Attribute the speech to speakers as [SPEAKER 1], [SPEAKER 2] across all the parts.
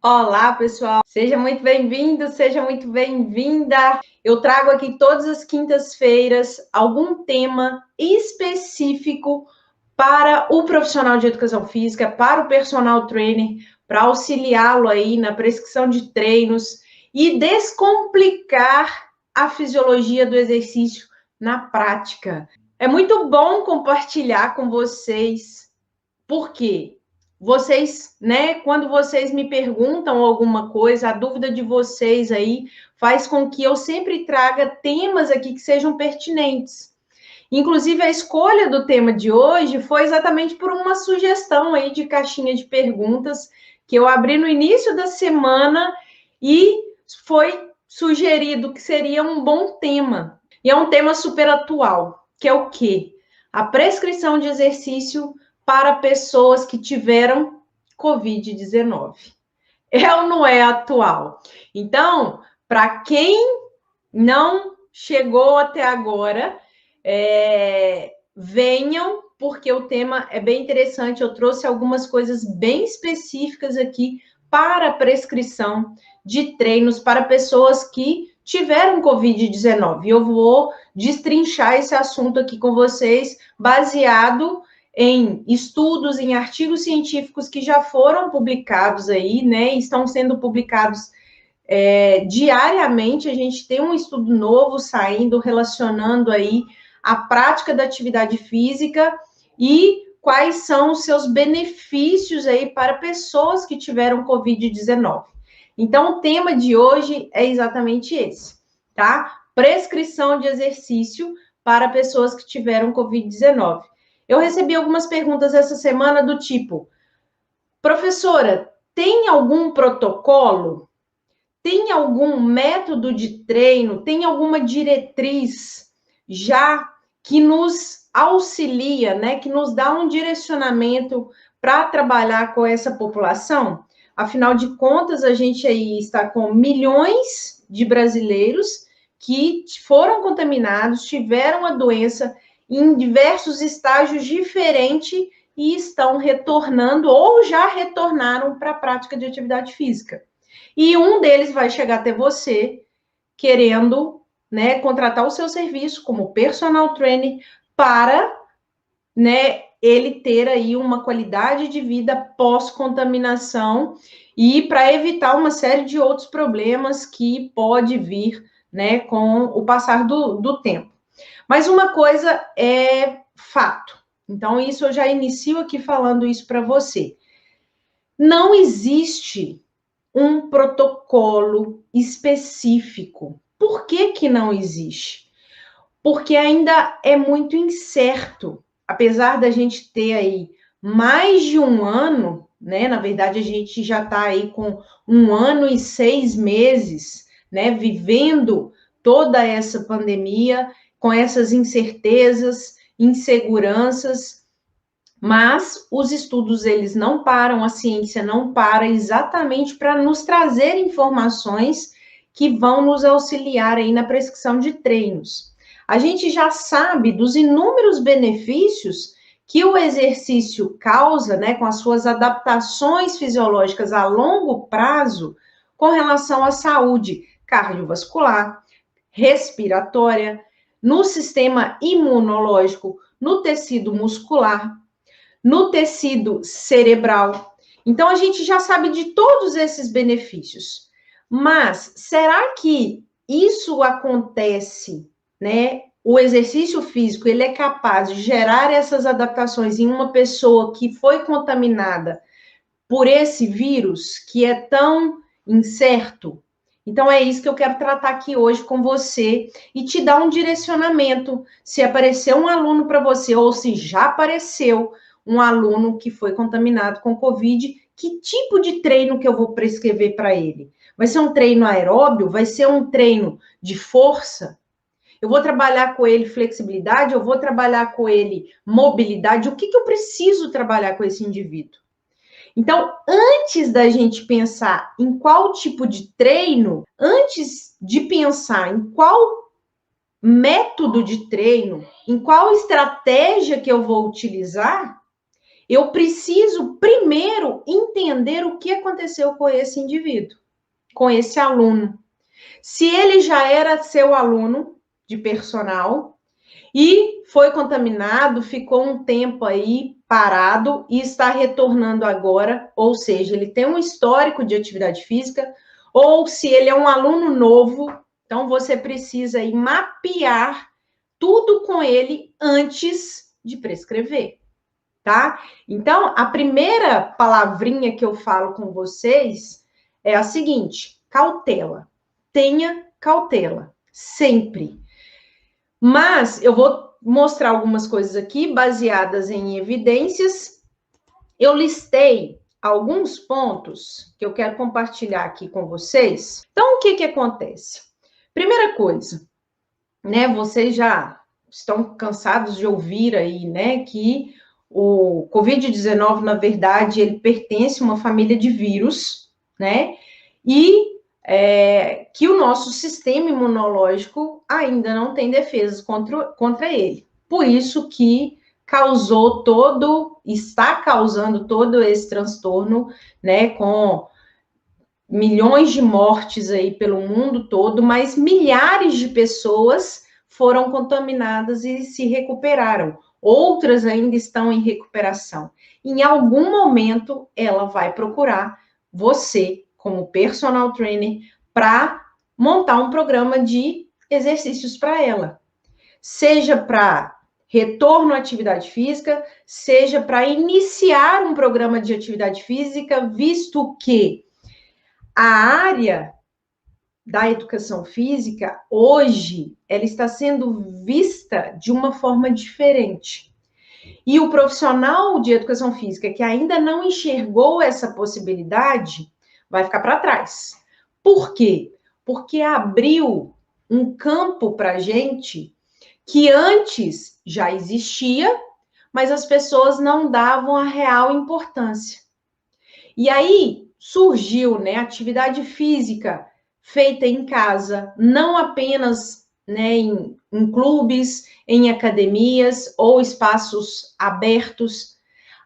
[SPEAKER 1] Olá, pessoal. Seja muito bem-vindo, seja muito bem-vinda. Eu trago aqui todas as quintas-feiras algum tema específico para o profissional de educação física, para o personal trainer, para auxiliá-lo aí na prescrição de treinos e descomplicar a fisiologia do exercício na prática. É muito bom compartilhar com vocês. Por quê? Vocês, né, quando vocês me perguntam alguma coisa, a dúvida de vocês aí faz com que eu sempre traga temas aqui que sejam pertinentes. Inclusive, a escolha do tema de hoje foi exatamente por uma sugestão aí de caixinha de perguntas que eu abri no início da semana e foi sugerido que seria um bom tema. E é um tema super atual, que é o quê? A prescrição de exercício para pessoas que tiveram Covid-19. É ou não é atual? Então, para quem não chegou até agora, venham, porque o tema é bem interessante. Eu trouxe algumas coisas bem específicas aqui para a prescrição de treinos para pessoas que tiveram Covid-19. Eu vou destrinchar esse assunto aqui com vocês, baseado em estudos, em artigos científicos que já foram publicados aí, né? Estão sendo publicados diariamente. A gente tem um estudo novo saindo, relacionando aí a prática da atividade física e quais são os seus benefícios aí para pessoas que tiveram Covid-19. Então, o tema de hoje é exatamente esse, tá? Prescrição de exercício para pessoas que tiveram Covid-19. Eu recebi algumas perguntas essa semana do tipo: professora, tem algum protocolo? Tem algum método de treino? Tem alguma diretriz já que nos auxilia, né? Que nos dá um direcionamento para trabalhar com essa população? Afinal de contas, a gente aí está com milhões de brasileiros que foram contaminados, tiveram a doença em diversos estágios diferentes e estão retornando ou já retornaram para a prática de atividade física. E um deles vai chegar até você querendo, né, contratar o seu serviço como personal trainer para, né, ele ter aí uma qualidade de vida pós-contaminação e para evitar uma série de outros problemas que pode vir, né, com o passar do tempo. Mas uma coisa é fato. Então, isso eu já inicio aqui falando isso para você. Não existe um protocolo específico. Por que que não existe? Porque ainda é muito incerto. Apesar da gente ter aí mais de um ano, né? Na verdade, a gente já está aí com 1 ano e 6 meses, né? Vivendo toda essa pandemia, com essas incertezas, inseguranças, mas os estudos, eles não param, a ciência não para, exatamente para nos trazer informações que vão nos auxiliar aí na prescrição de treinos. A gente já sabe dos inúmeros benefícios que o exercício causa, né, com as suas adaptações fisiológicas a longo prazo, com relação à saúde cardiovascular, respiratória, no sistema imunológico, no tecido muscular, no tecido cerebral. Então, a gente já sabe de todos esses benefícios. Mas será que isso acontece, né? O exercício físico, ele é capaz de gerar essas adaptações em uma pessoa que foi contaminada por esse vírus que é tão incerto? Então, é isso que eu quero tratar aqui hoje com você e te dar um direcionamento. Se aparecer um aluno para você, ou se já apareceu um aluno que foi contaminado com Covid, que tipo de treino que eu vou prescrever para ele? Vai ser um treino aeróbio? Vai ser um treino de força? Eu vou trabalhar com ele flexibilidade? Eu vou trabalhar com ele mobilidade? O que eu preciso trabalhar com esse indivíduo? Então, antes da gente pensar em qual tipo de treino, antes de pensar em qual método de treino, em qual estratégia que eu vou utilizar, eu preciso primeiro entender o que aconteceu com esse indivíduo, com esse aluno. Se ele já era seu aluno de personal e foi contaminado, ficou um tempo aí parado e está retornando agora, ou seja, ele tem um histórico de atividade física, ou se ele é um aluno novo, então você precisa aí mapear tudo com ele antes de prescrever, tá? Então, a primeira palavrinha que eu falo com vocês é a seguinte: cautela. Tenha cautela, sempre. Mas eu vou mostrar algumas coisas aqui baseadas em evidências. Eu listei alguns pontos que eu quero compartilhar aqui com vocês. Então, o que que acontece? Primeira coisa, né? Vocês já estão cansados de ouvir aí, né, que o Covid-19, na verdade, ele pertence a uma família de vírus, né? E que o nosso sistema imunológico ainda não tem defesas contra ele. Por isso que está causando todo esse transtorno, né, com milhões de mortes aí pelo mundo todo, mas milhares de pessoas foram contaminadas e se recuperaram. Outras ainda estão em recuperação. Em algum momento, ela vai procurar você, como personal trainer, para montar um programa de exercícios para ela. Seja para retorno à atividade física, seja para iniciar um programa de atividade física, visto que a área da educação física, hoje, ela está sendo vista de uma forma diferente. E o profissional de educação física que ainda não enxergou essa possibilidade, vai ficar para trás. Por quê? Porque abriu um campo para a gente que antes já existia, mas as pessoas não davam a real importância. E aí surgiu, né, atividade física feita em casa, não apenas, né, em clubes, em academias ou espaços abertos.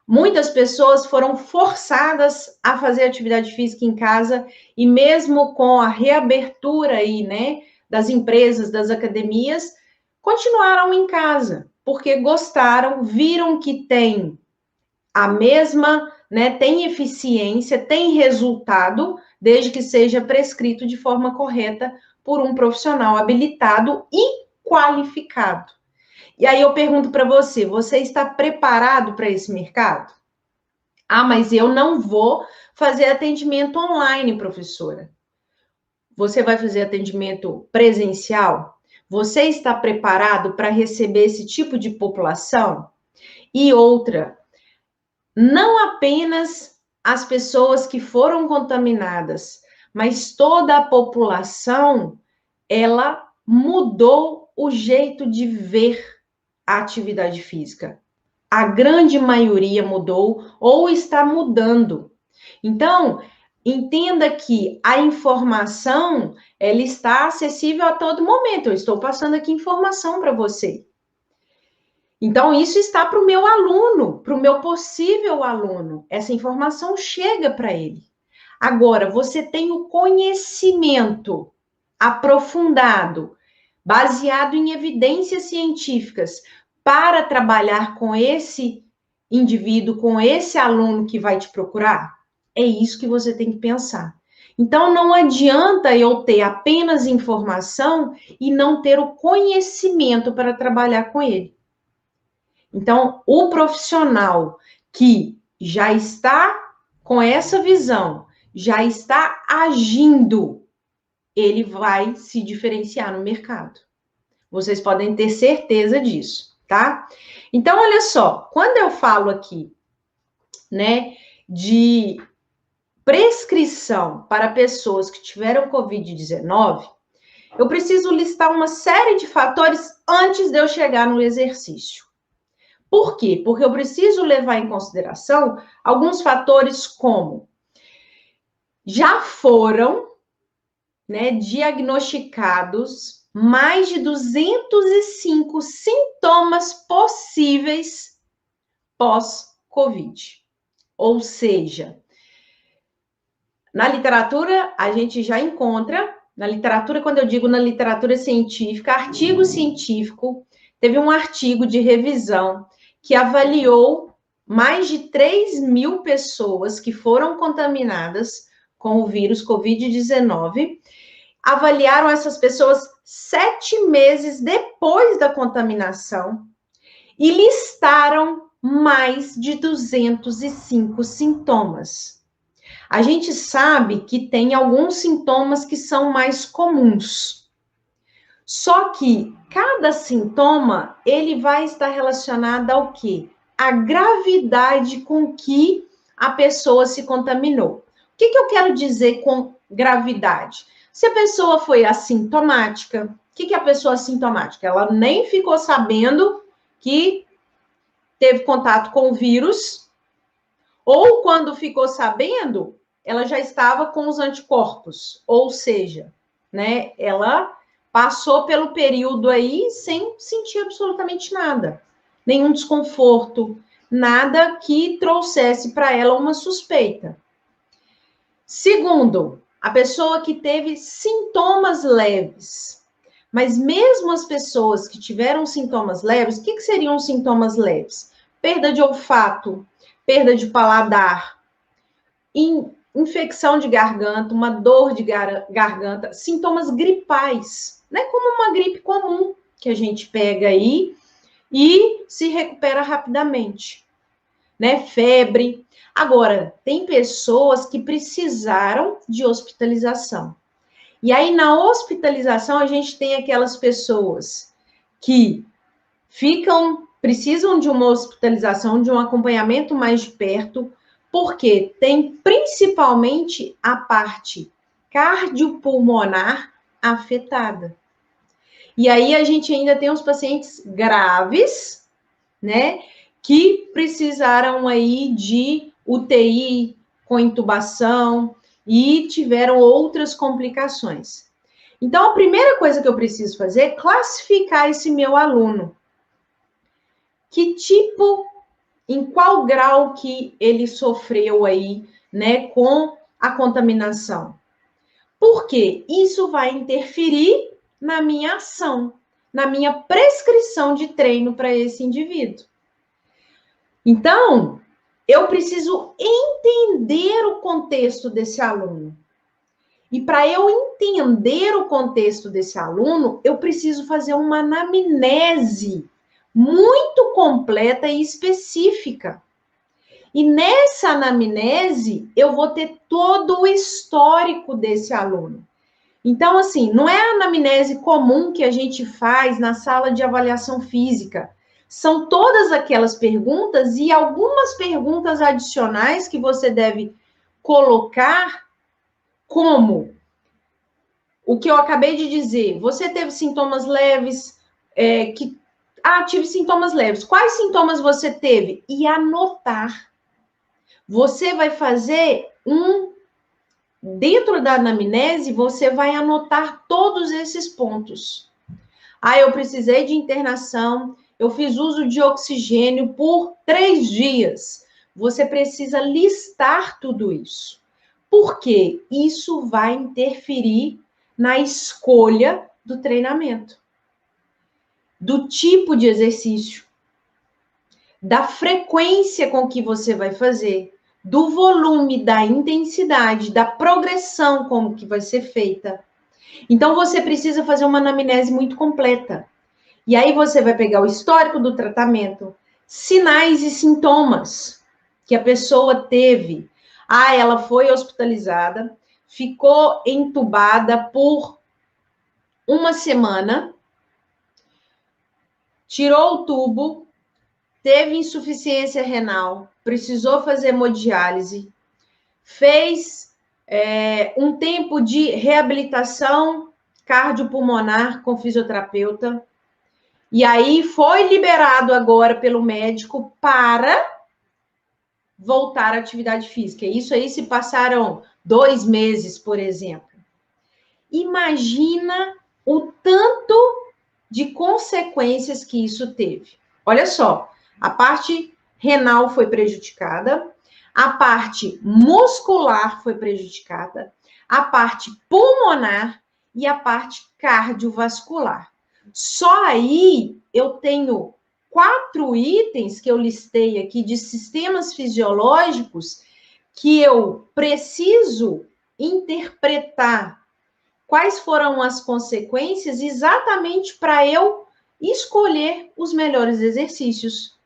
[SPEAKER 1] Muitas pessoas foram forçadas a fazer atividade física em casa e mesmo com a reabertura aí, né, das empresas, das academias, continuaram em casa, porque gostaram, viram que tem a mesma, né, tem eficiência, tem resultado, desde que seja prescrito de forma correta por um profissional habilitado e qualificado. E aí eu pergunto para você, você está preparado para esse mercado? Ah, mas eu não vou fazer atendimento online, professora. Você vai fazer atendimento presencial? Você está preparado para receber esse tipo de população? E outra, não apenas as pessoas que foram contaminadas, mas toda a população, ela mudou o jeito de ver a atividade física. A grande maioria mudou ou está mudando. Então, entenda que a informação, ela está acessível a todo momento. Eu estou passando aqui informação para você. Então, isso está para o meu aluno, para o meu possível aluno. Essa informação chega para ele. Agora, você tem o conhecimento aprofundado, baseado em evidências científicas, para trabalhar com esse indivíduo, com esse aluno que vai te procurar? É isso que você tem que pensar. Então, não adianta eu ter apenas informação e não ter o conhecimento para trabalhar com ele. Então, o profissional que já está com essa visão, já está agindo, ele vai se diferenciar no mercado. Vocês podem ter certeza disso, tá? Então, olha só, quando eu falo aqui, né, de prescrição para pessoas que tiveram Covid-19, eu preciso listar uma série de fatores antes de eu chegar no exercício. Por quê? Porque eu preciso levar em consideração alguns fatores como já foram, né, diagnosticados mais de 205 sintomas possíveis pós-Covid. Covid. Ou seja, na literatura, a gente já encontra, na literatura, quando eu digo na literatura científica, artigo científico, teve um artigo de revisão que avaliou mais de 3.000 pessoas que foram contaminadas com o vírus Covid-19, avaliaram essas pessoas 7 meses depois da contaminação e listaram mais de 205 sintomas. A gente sabe que tem alguns sintomas que são mais comuns. Só que cada sintoma, ele vai estar relacionado ao quê? A gravidade com que a pessoa se contaminou. O que eu quero dizer com gravidade? Se a pessoa foi assintomática, o que é a pessoa assintomática? Ela nem ficou sabendo que teve contato com o vírus, ou quando ficou sabendo, ela já estava com os anticorpos, ou seja, né, ela passou pelo período aí sem sentir absolutamente nada, nenhum desconforto, nada que trouxesse para ela uma suspeita. Segundo, a pessoa que teve sintomas leves. Mas mesmo as pessoas que tiveram sintomas leves, o que seriam sintomas leves? Perda de olfato, perda de paladar, infecção de garganta, uma dor de garganta, sintomas gripais, né? Como uma gripe comum que a gente pega aí e se recupera rapidamente, né? Febre. Agora, tem pessoas que precisaram de hospitalização. E aí, na hospitalização, a gente tem aquelas pessoas que precisam de uma hospitalização, de um acompanhamento mais de perto, porque tem principalmente a parte cardiopulmonar afetada. E aí a gente ainda tem os pacientes graves, né, que precisaram aí de UTI com intubação e tiveram outras complicações. Então, a primeira coisa que eu preciso fazer é classificar esse meu aluno. Que tipo, em qual grau que ele sofreu aí, né, com a contaminação. Porque isso vai interferir na minha ação, na minha prescrição de treino para esse indivíduo. Então, eu preciso entender o contexto desse aluno. E para eu entender o contexto desse aluno, eu preciso fazer uma anamnese muito completa e específica. E nessa anamnese, eu vou ter todo o histórico desse aluno. Então, assim, não é a anamnese comum que a gente faz na sala de avaliação física. São todas aquelas perguntas e algumas perguntas adicionais que você deve colocar, como o que eu acabei de dizer. Você teve sintomas leves, tive sintomas leves. Quais sintomas você teve? E anotar. Você vai fazer dentro da anamnese, você vai anotar todos esses pontos. Eu precisei de internação, eu fiz uso de oxigênio por 3 dias. Você precisa listar tudo isso. Porque isso vai interferir na escolha do treinamento, do tipo de exercício, da frequência com que você vai fazer, do volume, da intensidade, da progressão como que vai ser feita. Então, você precisa fazer uma anamnese muito completa. E aí você vai pegar o histórico do tratamento, sinais e sintomas que a pessoa teve. Ela foi hospitalizada, ficou entubada por 1 semana, tirou o tubo, teve insuficiência renal, precisou fazer hemodiálise, fez um tempo de reabilitação cardiopulmonar com fisioterapeuta, e aí foi liberado agora pelo médico para voltar à atividade física. Isso aí se passaram 2 meses, por exemplo. Imagina o tanto de consequências que isso teve. Olha só, a parte renal foi prejudicada, a parte muscular foi prejudicada, a parte pulmonar e a parte cardiovascular. Só aí eu tenho 4 itens que eu listei aqui de sistemas fisiológicos que eu preciso interpretar quais foram as consequências exatamente para eu escolher os melhores exercícios.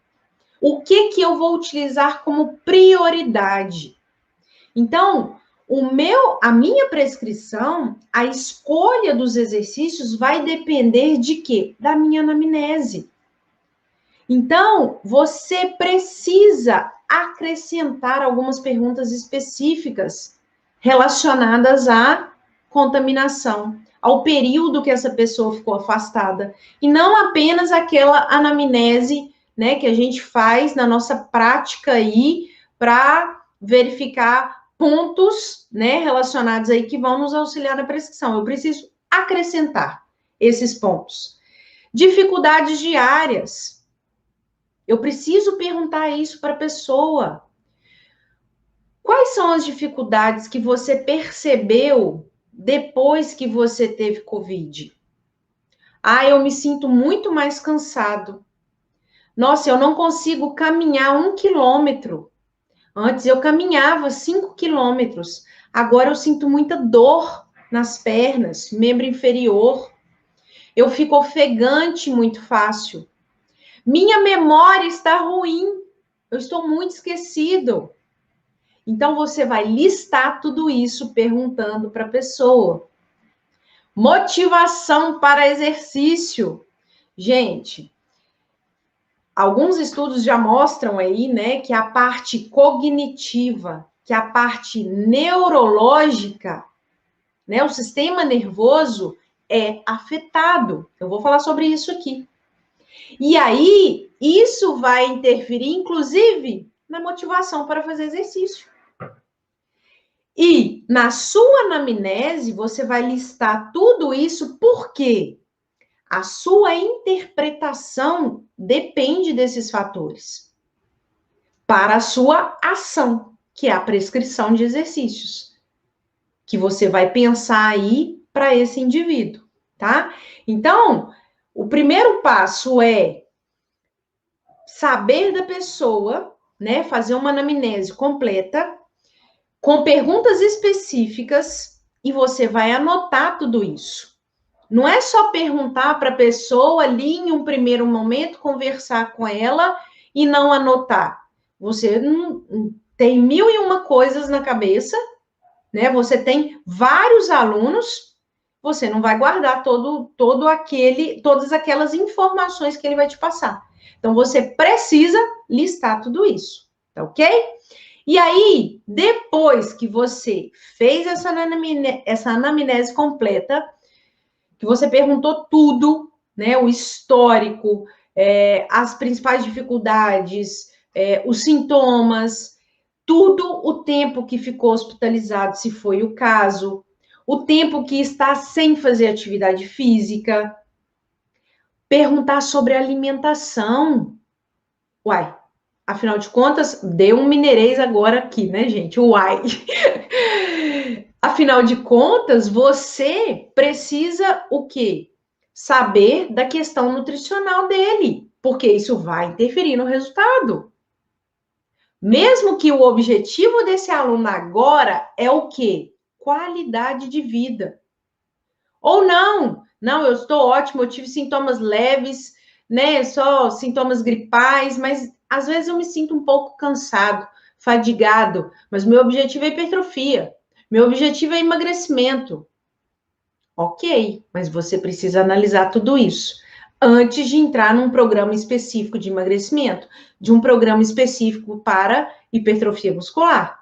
[SPEAKER 1] O que eu vou utilizar como prioridade? Então, a minha prescrição, a escolha dos exercícios vai depender de quê? Da minha anamnese. Então, você precisa acrescentar algumas perguntas específicas relacionadas à contaminação, ao período que essa pessoa ficou afastada, e não apenas aquela anamnese, né, que a gente faz na nossa prática aí para verificar pontos, né, relacionados aí que vão nos auxiliar na prescrição. Eu preciso acrescentar esses pontos. Dificuldades diárias. Eu preciso perguntar isso para a pessoa. Quais são as dificuldades que você percebeu depois que você teve Covid? Ah, eu me sinto muito mais cansado. Nossa, eu não consigo caminhar 1 quilômetro. Antes eu caminhava 5 quilômetros. Agora eu sinto muita dor nas pernas, membro inferior. Eu fico ofegante muito fácil. Minha memória está ruim. Eu estou muito esquecido. Então, você vai listar tudo isso perguntando para a pessoa. Motivação para exercício. Gente, alguns estudos já mostram aí, né, que a parte cognitiva, que a parte neurológica, né, o sistema nervoso é afetado. Eu vou falar sobre isso aqui. E aí, isso vai interferir, inclusive, na motivação para fazer exercício. E na sua anamnese, você vai listar tudo isso porque a sua interpretação depende desses fatores para a sua ação, que é a prescrição de exercícios, que você vai pensar aí para esse indivíduo, tá? Então, o primeiro passo é saber da pessoa, né? Fazer uma anamnese completa, com perguntas específicas, e você vai anotar tudo isso. Não é só perguntar para a pessoa ali em um primeiro momento, conversar com ela e não anotar. Você não tem 1001 coisas na cabeça, né? Você tem vários alunos, você não vai guardar todas aquelas informações que ele vai te passar. Então, você precisa listar tudo isso, tá ok? E aí, depois que você fez essa anamnese completa, que você perguntou tudo, né? O histórico, as principais dificuldades, os sintomas, tudo, o tempo que ficou hospitalizado, se foi o caso, o tempo que está sem fazer atividade física, perguntar sobre alimentação. Uai, afinal de contas, deu um mineirês agora aqui, né, gente? Uai. Afinal de contas, você precisa o quê? Saber da questão nutricional dele, porque isso vai interferir no resultado. Mesmo que o objetivo desse aluno agora é o quê? Qualidade de vida. Ou não, eu estou ótimo, eu tive sintomas leves, né? Só sintomas gripais, mas às vezes eu me sinto um pouco cansado, fadigado, mas meu objetivo é hipertrofia, meu objetivo é emagrecimento. Ok, mas você precisa analisar tudo isso antes de entrar num programa específico de emagrecimento, de um programa específico para hipertrofia muscular.